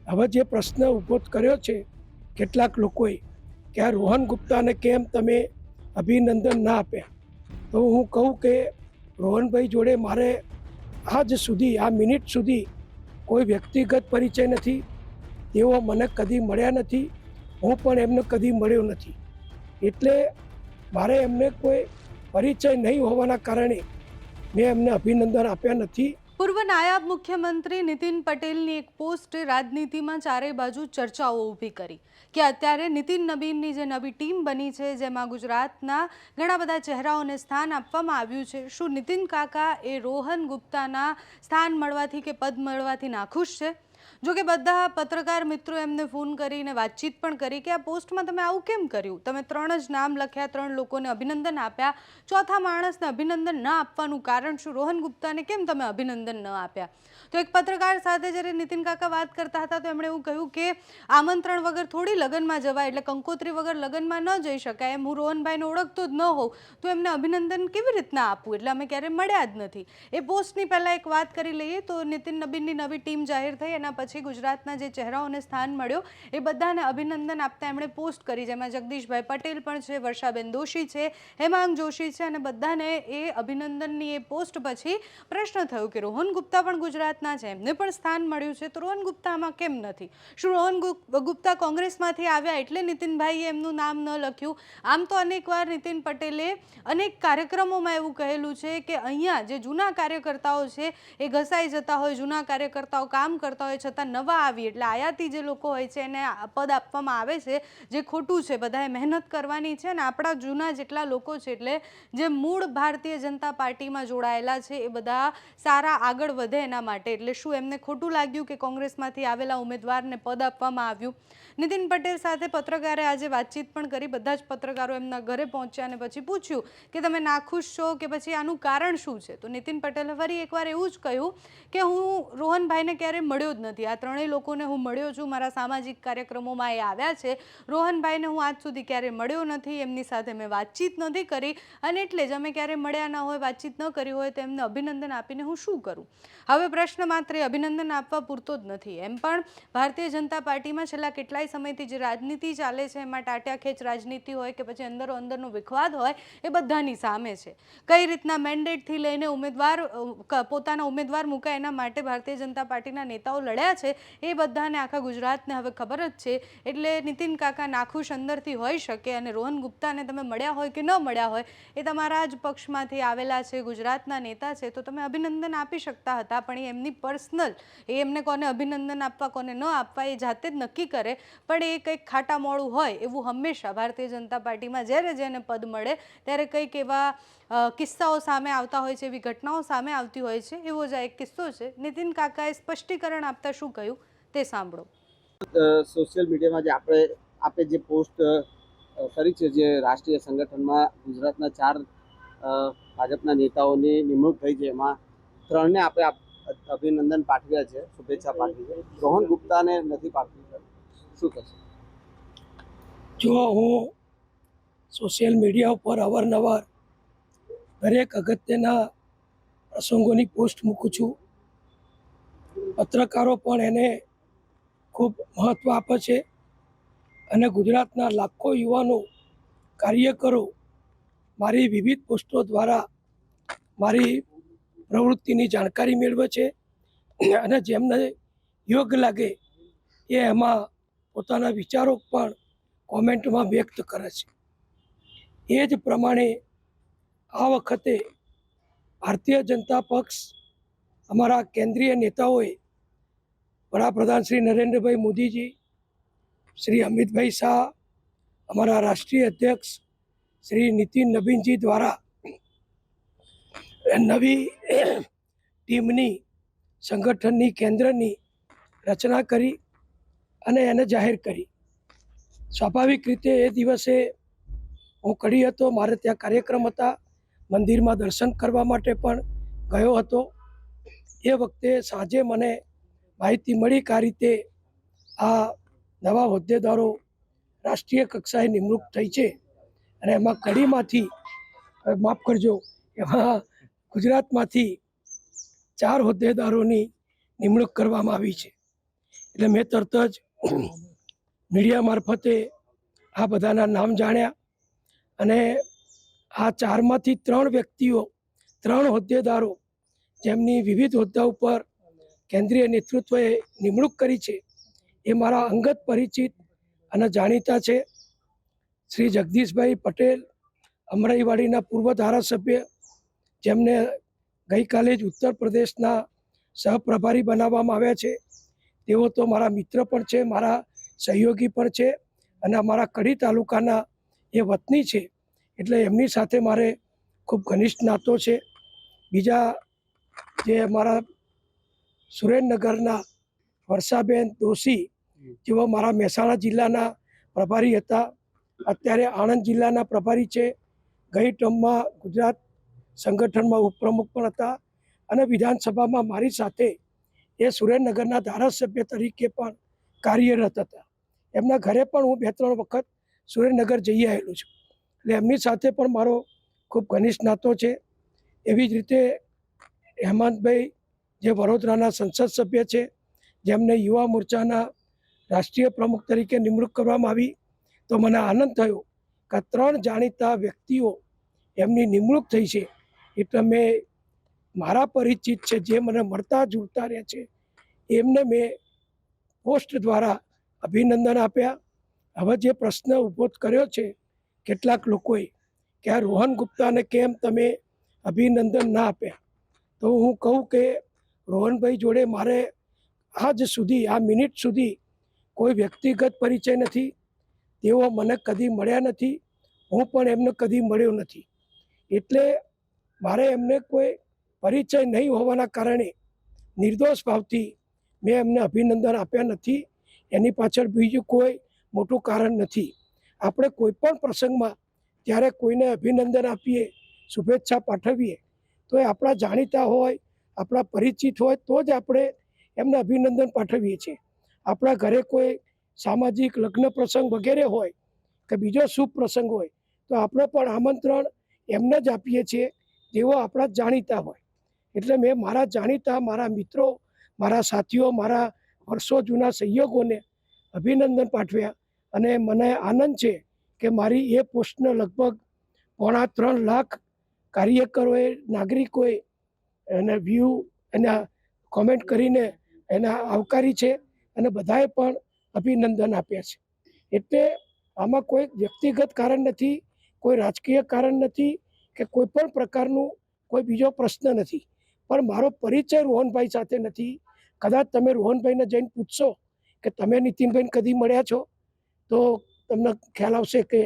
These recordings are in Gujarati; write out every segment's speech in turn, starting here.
હવે જે પ્રશ્ન ઊભો કર્યો છે કેટલાક લોકોએ કે આ રોહન ગુપ્તાને કેમ તમે અભિનંદન ના આપ્યા, તો હું કહું કે રોહનભાઈ જોડે મારે આજ સુધી આ મિનિટ સુધી કોઈ વ્યક્તિગત પરિચય નથી. તેઓ મને કદી મળ્યા નથી, હું પણ એમને કદી મળ્યો નથી. એટલે મારે એમને કોઈ પરિચય નહીં હોવાના કારણે મેં એમને અભિનંદન આપ્યા નથી. પૂર્વ નાયબ મુખ્યમંત્રી નીતિન પટેલની એક પોસ્ટે રાજનીતિમાં ચારે બાજુ ચર્ચાઓ ઊભી કરી કે અત્યારે નીતિન નબીનની જે નવી ટીમ બની છે, જેમાં ગુજરાતના ઘણા બધા ચહેરાઓને સ્થાન આપવામાં આવ્યું છે, શું નીતિન કાકા એ રોહન ગુપ્તાના સ્થાન મળવાથી કે પદ મળવાથી નાખુશ છે? જો કે બધા પત્રકાર મિત્રો એમને ફોન કરીને વાતચીત પણ કરી કે આ પોસ્ટમાં તમે આવું કેમ કર્યું, તમે 3 જ નામ લખ્યા, 3 લોકોને અભિનંદન આપ્યા, ચોથા માણસને અભિનંદન ન આપવાનું કારણ શું? રોહન ગુપ્તાને કેમ તમે અભિનંદન ન આપ્યા? તો એક પત્રકાર સાથે જ્યારે નીતિન કાકા વાત કરતા હતા તો એમણે એવું કહ્યું કે આમંત્રણ વગર થોડી લગ્નમાં જવાય, એટલે કંકોત્રી વગર લગ્નમાં ન જઈ શકાય. એમ હું રોહનભાઈને ઓળખતો જ ન હોઉં તો એમને અભિનંદન કેવી રીતના આપવું, એટલે અમે ક્યારે મળ્યા જ નથી. એ પોસ્ટની પહેલાં એક વાત કરી લઈએ તો નીતિન નબીનની નવી ટીમ જાહેર થઈ, એના પછી ગુજરાતના જે ચહેરાઓને સ્થાન મળ્યો એ બધાને અભિનંદન આપતા એમણે પોસ્ટ કરી, જેમાં જગદીશભાઈ પટેલ પણ છે, વર્ષાબેન દોશી છે, હેમાંગ જોશી છે, અને બધાને એ અભિનંદનની એ પોસ્ટ પછી પ્રશ્ન થયો કે રોહન ગુપ્તા પણ ગુજરાતના છે, એમને પણ સ્થાન મળ્યું છે, તો રોહન ગુપ્તામાં કેમ નથી? શું રોહન ગુપ્તા કોંગ્રેસમાંથી આવ્યા એટલે નીતિનભાઈએ એમનું નામ ન લખ્યું? આમ તો અનેકવાર નીતિન પટેલે અનેક કાર્યક્રમોમાં એવું કહેલું છે કે અહીંયા જે જૂના કાર્યકર્તાઓ છે એ ઘસાઈ જતા હોય, જૂના કાર્યકર્તાઓ કામ કરતા હોય છતાં નવા આવી એટલે આયાતી જે લોકો હોય છે એને પદ આપવામાં આવે છે, જે ખોટું છે. બધાએ મહેનત કરવાની છે અને આપણા જૂના જેટલા લોકો છે, એટલે જે મૂળ ભારતીય જનતા પાર્ટીમાં જોડાયેલા છે, એ બધા સારા આગળ વધે એના માટે. એટલે શું એમને ખોટું લાગ્યું કે કોંગ્રેસમાંથી આવેલા ઉમેદવારને પદ આપવામાં આવ્યું? નીતિન પટેલ સાથે પત્રકારે આજે વાતચીત પણ કરી, બધા જ પત્રકારો એમના ઘરે પહોંચ્યા અને પછી પૂછ્યું કે તમે નાખુશ છો કે પછી આનું કારણ શું છે? તો નીતિન પટેલે ફરી એકવાર એવું જ કહ્યું કે હું રોહનભાઈને ક્યારે મળ્યો જ નથી, આ 3 લોકોને હું મળ્યો છું, મારા સામાજિક કાર્યક્રમોમાં એ આવ્યા છે, રોહનભાઈને હું આજ સુધી ક્યારે મળ્યો નથી, એમની સાથે મેં વાતચીત નથી કરી, અને એટલે જ અમે ક્યારે મળ્યા ન હોય, વાતચીત ન કરી હોય તો એમને અભિનંદન આપીને હું શું કરું? હવે પ્રશ્ન માત્ર અભિનંદન આપવા પૂરતો જ નથી, એમ પણ ભારતીય જનતા પાર્ટીમાં છેલ્લા કેટલાય સમયથી જે રાજનીતિ ચાલે છે એમાં ટાટિયા ખેંચ રાજનીતિ હોય કે પછી અંદરનો વિખવાદ હોય, એ બધાની સામે છે. કઈ રીતના મેન્ડેટથી લઈને ઉમેદવાર પોતાના ઉમેદવાર મૂકાય એના માટે ભારતીય જનતા પાર્ટીના નેતાઓ લડ્યા છે, એ બધાને આખા ગુજરાતને હવે ખબર જ છે. એટલે નીતિન કાકા નાખુશ અંદરથી હોઈ શકે, અને રોહન ગુપ્તાને તમે મળ્યા હોય કે ન મળ્યા હોય, એ તમારા જ પક્ષમાંથી આવેલા છે, ગુજરાતના નેતા છે, તો તમે અભિનંદન આપી શકતા હતા. પણ એ એમની પર્સનલ, એ એમને કોને અભિનંદન આપવા કોને ન આપવા એ જાતે જ નક્કી કરે. પણ એ કંઈક ખાટા મોડું હોય એવું હંમેશા ભારતીય જનતા પાર્ટીમાં જ્યારે જેને પદ મળે ત્યારે કંઈક એવા કિસ્સાઓ સામે આવતા હોય છે, એવી ઘટનાઓ સામે આવતી હોય છે. એવો જ એક કિસ્સો છે. નીતિન કાકાએ સ્પષ્ટીકરણ આપતા શું કહ્યું તે સાંભળો. સોશિયલ મીડિયામાં જે આપણે જે પોસ્ટ કરી છે, જે રાષ્ટ્રીય સંગઠનમાં ગુજરાતના 4 ભાજપના નેતાઓની નિમણૂક થઈ છે, એમાં 3ને આપણે અભિનંદન પાઠવ્યા છે, શુભેચ્છા પાઠવી છે, રોહન ગુપ્તાને નથી પાઠવી. શું કહેશો? જો હું સોશિયલ મીડિયા ઉપર અવારનવાર દરેક અગત્યના પ્રસંગોની પોસ્ટ મૂકું છું. પત્રકારો પણ એને ખૂબ મહત્ત્વ આપે છે, અને ગુજરાતના લાખો યુવાનો, કાર્યકરો મારી વિવિધ પોસ્ટો દ્વારા મારી પ્રવૃત્તિની જાણકારી મેળવે છે, અને જેમને યોગ્ય લાગે એ એમાં પોતાના વિચારો પણ કોમેન્ટમાં વ્યક્ત કરે છે. એ જ પ્રમાણે આ વખતે ભારતીય જનતા પક્ષ, અમારા કેન્દ્રીય નેતાઓએ વડાપ્રધાન શ્રી નરેન્દ્રભાઈ મોદીજી, શ્રી અમિતભાઈ શાહ, અમારા રાષ્ટ્રીય અધ્યક્ષ શ્રી નીતિન નબીનજી દ્વારા નવી ટીમની, સંગઠનની, કેન્દ્રની રચના કરી અને એને જાહેર કરી. સ્વાભાવિક રીતે એ દિવસે હું કડી હતો, મારે ત્યાં કાર્યક્રમ હતા, મંદિરમાં દર્શન કરવા માટે પણ ગયો હતો. એ વખતે સાંજે મને માહિતી મળી કે આ રીતે આ નવા હોદ્દેદારો રાષ્ટ્રીય કક્ષાએ નિમણૂક થઈ છે, અને એમાં કડીમાંથી, માફ કરજો, એમાં ગુજરાતમાંથી 4 હોદ્દેદારોની નિમણૂક કરવામાં આવી છે. એટલે મેં તરત જ મીડિયા મારફતે આ બધાના નામ જાણ્યા અને આ 4માંથી 3 વ્યક્તિઓ 3 હોદ્દેદારો જેમની વિવિધ હોદ્દા ઉપર કેન્દ્રીય નેતૃત્વએ નિમણૂક કરી છે એ મારા અંગત પરિચિત અને જાણીતા છે. શ્રી જગદીશભાઈ પટેલ, અમરાઈવાડીના પૂર્વ ધારાસભ્ય, જેમને ગઈકાલે જ ઉત્તર પ્રદેશના સહપ્રભારી બનાવવામાં આવ્યા છે. તેઓ તો મારા મિત્ર પણ છે, મારા સહયોગી પણ છે અને અમારા કડી તાલુકાના એ વતની છે, એટલે એમની સાથે મારે ખૂબ ઘનિષ્ઠ નાતો છે. બીજા જે અમારા સુરેન્દ્રનગરના વર્ષાબેન દોશી, જેઓ મારા મહેસાણા જિલ્લાના પ્રભારી હતા, અત્યારે આણંદ જિલ્લાના પ્રભારી છે. ગઈ ટર્મમાં ગુજરાત સંગઠનમાં ઉપપ્રમુખ પણ હતા અને વિધાનસભામાં મારી સાથે એ સુરેન્દ્રનગરના ધારાસભ્ય તરીકે પણ કાર્યરત હતા. એમના ઘરે પણ હું 2-3 વખત સુરેન્દ્રનગર જઈ આવેલો છું, એટલે એમની સાથે પણ મારો ખૂબ ઘનિષ્ઠ નાતો છે. એવી જ રીતે હેમંતભાઈ, જે વડોદરાના સંસદ સભ્ય છે, જેમને યુવા મોરચાના રાષ્ટ્રીય પ્રમુખ તરીકે નિમણૂક કરવામાં આવી, તો મને આનંદ થયો કે 3 જાણીતા વ્યક્તિઓ એમની નિમણૂક થઈ છે. એટલે મેં મારા પરિચિત છે, જે મને મળતા જુલતા રહ્યા છે, એમને મેં પોસ્ટ દ્વારા અભિનંદન આપ્યા. હવે જે પ્રશ્ન ઊભો કર્યો છે કેટલાક લોકોએ કે આ રોહન ગુપ્તાને કેમ તમે અભિનંદન ના આપ્યા, તો હું કહું કે રોહનભાઈ જોડે મારે આજ સુધી, આ મિનિટ સુધી કોઈ વ્યક્તિગત પરિચય નથી. તેઓ મને કદી મળ્યા નથી, હું પણ એમને કદી મળ્યો નથી. એટલે મારે એમને કોઈ પરિચય નહીં હોવાના કારણે નિર્દોષ ભાવથી મેં એમને અભિનંદન આપ્યા નથી. એની પાછળ બીજું કોઈ મોટું કારણ નથી. આપણે કોઈ પણ પ્રસંગમાં ત્યારે કોઈને અભિનંદન આપીએ, શુભેચ્છા પાઠવીએ, તો એ આપણા જાણીતા હોય, આપણા પરિચિત હોય તો જ આપણે એમને અભિનંદન પાઠવીએ છીએ. આપણા ઘરે કોઈ સામાજિક લગ્ન પ્રસંગ વગેરે હોય કે બીજો શુભ પ્રસંગ હોય તો આપણે પણ આમંત્રણ એમને જ આપીએ છીએ જેઓ આપણા જાણીતા હોય. એટલે મેં મારા જાણીતા, મારા મિત્રો, મારા સાથીઓ, મારા વર્ષો જૂના સહયોગોને અભિનંદન પાઠવ્યા અને મને આનંદ છે કે મારી એ પોસ્ટને લગભગ 2.5-3 લાખ કાર્યકરોએ, નાગરિકોએ એને વ્યૂ, એના કોમેન્ટ કરીને એના આવકારી છે અને બધાએ પણ અભિનંદન આપ્યા છે. એટલે આમાં કોઈ વ્યક્તિગત કારણ નથી, કોઈ રાજકીય કારણ નથી કે કોઈ પણ પ્રકારનું કોઈ બીજો પ્રશ્ન નથી, પણ મારો પરિચય રોહનભાઈ સાથે નથી. કદાચ તમે રોહનભાઈને જઈને પૂછશો કે તમે નીતિનભાઈને કદી મળ્યા છો, તો તમને ખ્યાલ આવશે કે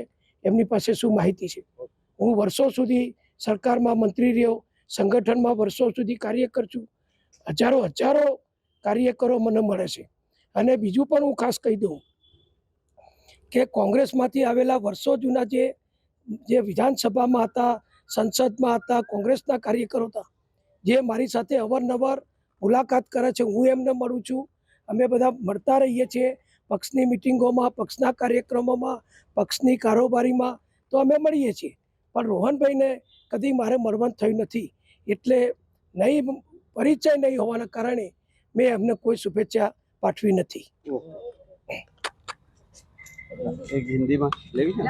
એમની પાસે શું માહિતી છે. હું વર્ષો સુધી સરકારમાં મંત્રી રહ્યો, સંગઠનમાં વર્ષો સુધી કાર્યકર છું. હજારો કાર્યકરો મને મળે છે. અને બીજું પણ હું ખાસ કહી દઉં કે કોંગ્રેસમાંથી આવેલા વર્ષો જૂના જે વિધાનસભામાં હતા, સંસદમાં હતા, કોંગ્રેસના કાર્યકરો હતા, જે મારી સાથે અવારનવાર મુલાકાત કરે છે, હું એમને મળું છું, અમે બધા મળતા રહીએ છીએ પક્ષની મિટિંગોમાં, પક્ષના કાર્યક્રમોમાં, પક્ષની કારોબારીમાં, તો અમે મળીએ છીએ. પણ રોહનભાઈને કદી મારે મળવાનું થયું નથી. એટલે નહીં, પરિચય નહીં હોવાના કારણે મેં એમને કોઈ શુભેચ્છા પાઠવી નથી. એક હિન્દીમાં લેવી છે.